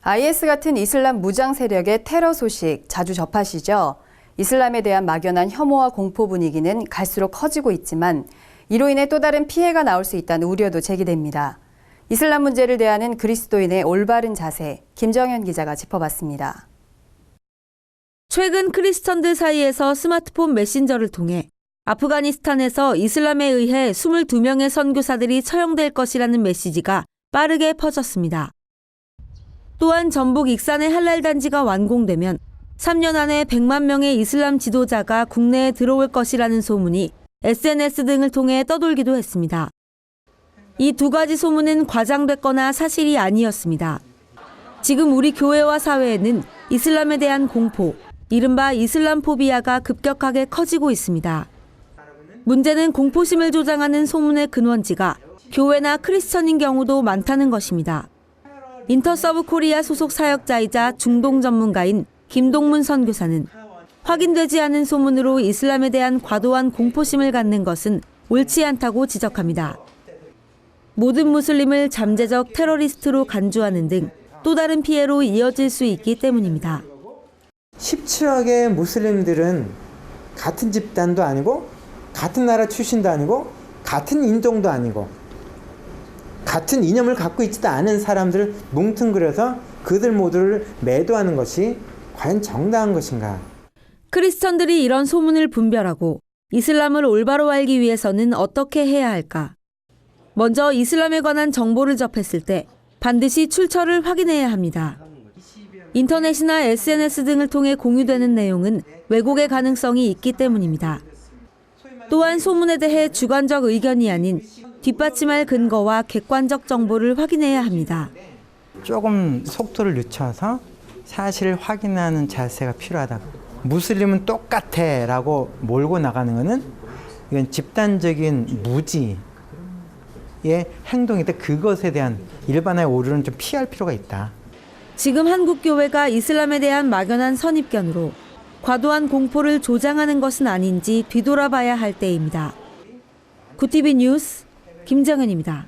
IS 같은 이슬람 무장 세력의 테러 소식 자주 접하시죠? 이슬람에 대한 막연한 혐오와 공포 분위기는 갈수록 커지고 있지만 이로 인해 또 다른 피해가 나올 수 있다는 우려도 제기됩니다. 이슬람 문제를 대하는 그리스도인의 올바른 자세, 김정현 기자가 짚어봤습니다. 최근 크리스천들 사이에서 스마트폰 메신저를 통해 아프가니스탄에서 이슬람에 의해 22명의 선교사들이 처형될 것이라는 메시지가 빠르게 퍼졌습니다. 또한 전북 익산의 할랄 단지가 완공되면 3년 안에 100만 명의 이슬람 지도자가 국내에 들어올 것이라는 소문이 SNS 등을 통해 떠돌기도 했습니다. 이 두 가지 소문은 과장됐거나 사실이 아니었습니다. 지금 우리 교회와 사회에는 이슬람에 대한 공포, 이른바 이슬람 포비아가 급격하게 커지고 있습니다. 문제는 공포심을 조장하는 소문의 근원지가 교회나 크리스천인 경우도 많다는 것입니다. 인터서브 코리아 소속 사역자이자 중동 전문가인 김동문 선교사는 확인되지 않은 소문으로 이슬람에 대한 과도한 공포심을 갖는 것은 옳지 않다고 지적합니다. 모든 무슬림을 잠재적 테러리스트로 간주하는 등 또 다른 피해로 이어질 수 있기 때문입니다. 17억의 무슬림들은 같은 집단도 아니고 같은 나라 출신도 아니고 같은 인종도 아니고 같은 이념을 갖고 있지도 않은 사람들을 뭉뚱그려서 그들 모두를 매도하는 것이 과연 정당한 것인가? 크리스천들이 이런 소문을 분별하고 이슬람을 올바로 알기 위해서는 어떻게 해야 할까? 먼저 이슬람에 관한 정보를 접했을 때 반드시 출처를 확인해야 합니다. 인터넷이나 SNS 등을 통해 공유되는 내용은 왜곡의 가능성이 있기 때문입니다. 또한 소문에 대해 주관적 의견이 아닌 뒷받침할 근거와 객관적 정보를 확인해야 합니다. 조금 속도를 늦춰서 사실을 확인하는 자세가 필요하다. 무슬림은 똑같아 라고 몰고 나가는 것은 이건 집단적인 무지의 행동인데 그것에 대한 일반화의 오류는 좀 피할 필요가 있다. 지금 한국 교회가 이슬람에 대한 막연한 선입견으로 과도한 공포를 조장하는 것은 아닌지 뒤돌아봐야 할 때입니다. 구티비 뉴스 김정현입니다.